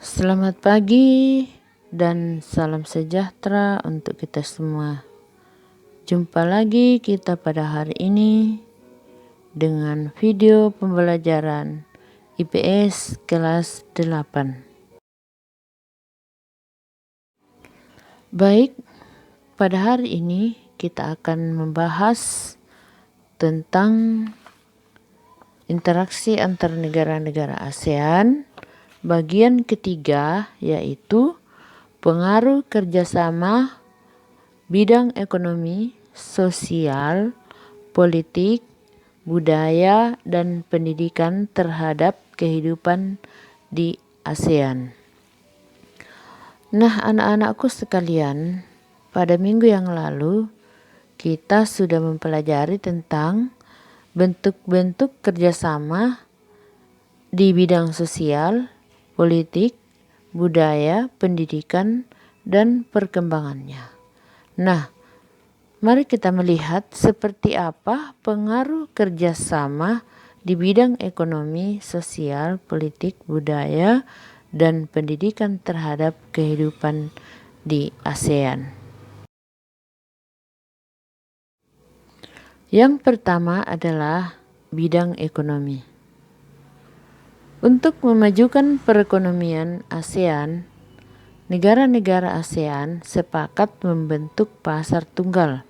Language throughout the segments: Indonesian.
Selamat pagi dan salam sejahtera untuk kita semua. Jumpa lagi kita pada hari ini dengan video pembelajaran IPS kelas 8. Baik, pada hari ini kita akan membahas tentang interaksi antar negara-negara ASEAN bagian ketiga, yaitu pengaruh kerjasama bidang ekonomi, sosial, politik, budaya, dan pendidikan terhadap kehidupan di ASEAN. Nah, anak-anakku sekalian, pada minggu yang lalu kita sudah mempelajari tentang bentuk-bentuk kerjasama di bidang sosial, politik, budaya, pendidikan, dan perkembangannya. Nah, mari kita melihat seperti apa pengaruh kerjasama di bidang ekonomi, sosial, politik, budaya, dan pendidikan terhadap kehidupan di ASEAN. Yang pertama adalah bidang ekonomi. Untuk memajukan perekonomian ASEAN, negara-negara ASEAN sepakat membentuk pasar tunggal,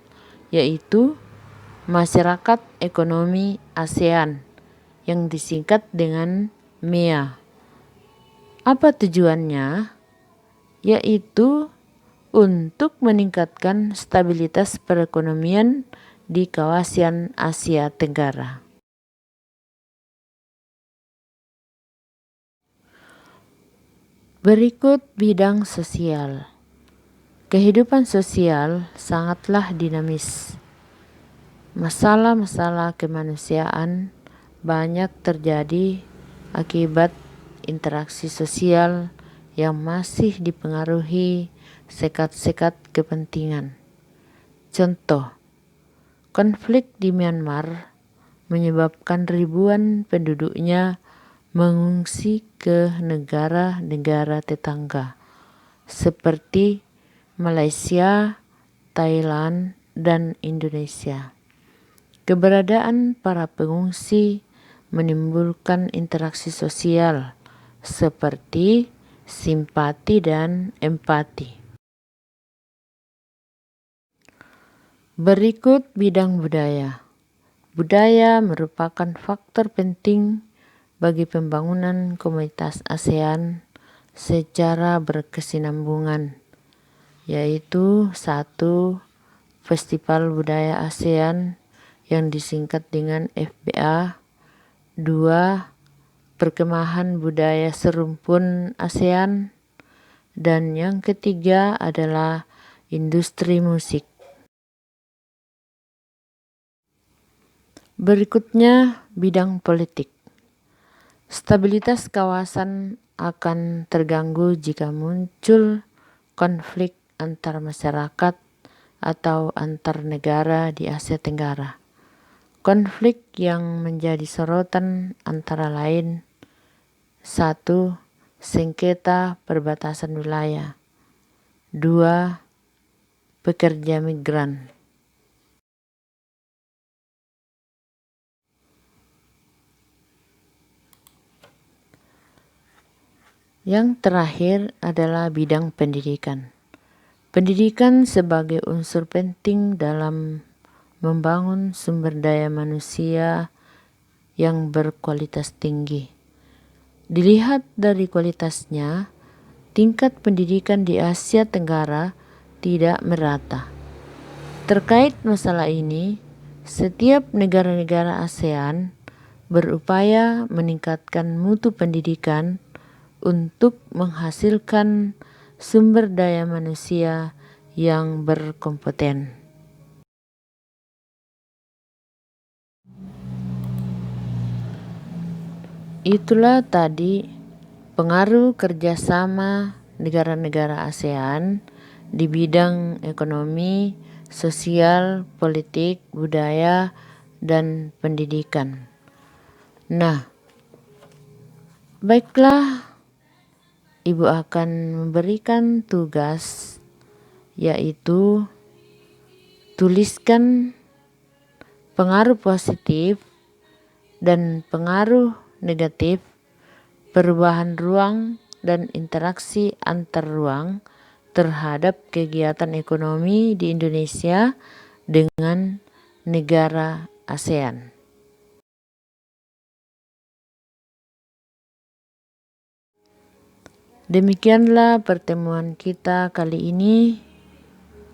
yaitu Masyarakat Ekonomi ASEAN yang disingkat dengan MEA. Apa tujuannya? Yaitu untuk meningkatkan stabilitas perekonomian di kawasan Asia Tenggara. Berikut bidang sosial. Kehidupan sosial sangatlah dinamis. Masalah-masalah kemanusiaan banyak terjadi akibat interaksi sosial yang masih dipengaruhi sekat-sekat kepentingan. Contoh, konflik di Myanmar menyebabkan ribuan penduduknya mengungsi ke negara-negara tetangga seperti Malaysia, Thailand, dan Indonesia. Keberadaan para pengungsi menimbulkan interaksi sosial seperti simpati dan empati. Berikut bidang budaya. Budaya merupakan faktor penting bagi pembangunan komunitas ASEAN secara berkesinambungan, yaitu 1. Festival Budaya ASEAN yang disingkat dengan FBA, 2. Perkemahan Budaya Serumpun ASEAN, dan yang ketiga adalah industri musik. Berikutnya bidang politik. Stabilitas kawasan akan terganggu jika muncul konflik antar masyarakat atau antar negara di Asia Tenggara. Konflik yang menjadi sorotan antara lain: 1. Sengketa perbatasan wilayah. 2. Pekerja migran. Yang terakhir adalah bidang pendidikan. Pendidikan sebagai unsur penting dalam membangun sumber daya manusia yang berkualitas tinggi. Dilihat dari kualitasnya, tingkat pendidikan di Asia Tenggara tidak merata. Terkait masalah ini, setiap negara-negara ASEAN berupaya meningkatkan mutu pendidikan untuk menghasilkan sumber daya manusia yang berkompeten. Itulah tadi pengaruh kerjasama negara-negara ASEAN di bidang ekonomi, sosial, politik, budaya, dan pendidikan. Nah, baiklah, Ibu akan memberikan tugas, yaitu tuliskan pengaruh positif dan pengaruh negatif perubahan ruang dan interaksi antar ruang terhadap kegiatan ekonomi di Indonesia dengan negara ASEAN. Demikianlah pertemuan kita kali ini.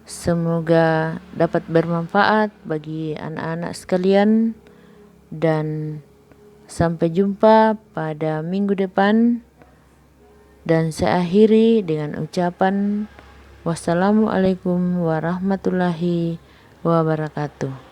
Semoga dapat bermanfaat bagi anak-anak sekalian, dan sampai jumpa pada minggu depan. Dan saya akhiri dengan ucapan wassalamualaikum warahmatullahi wabarakatuh.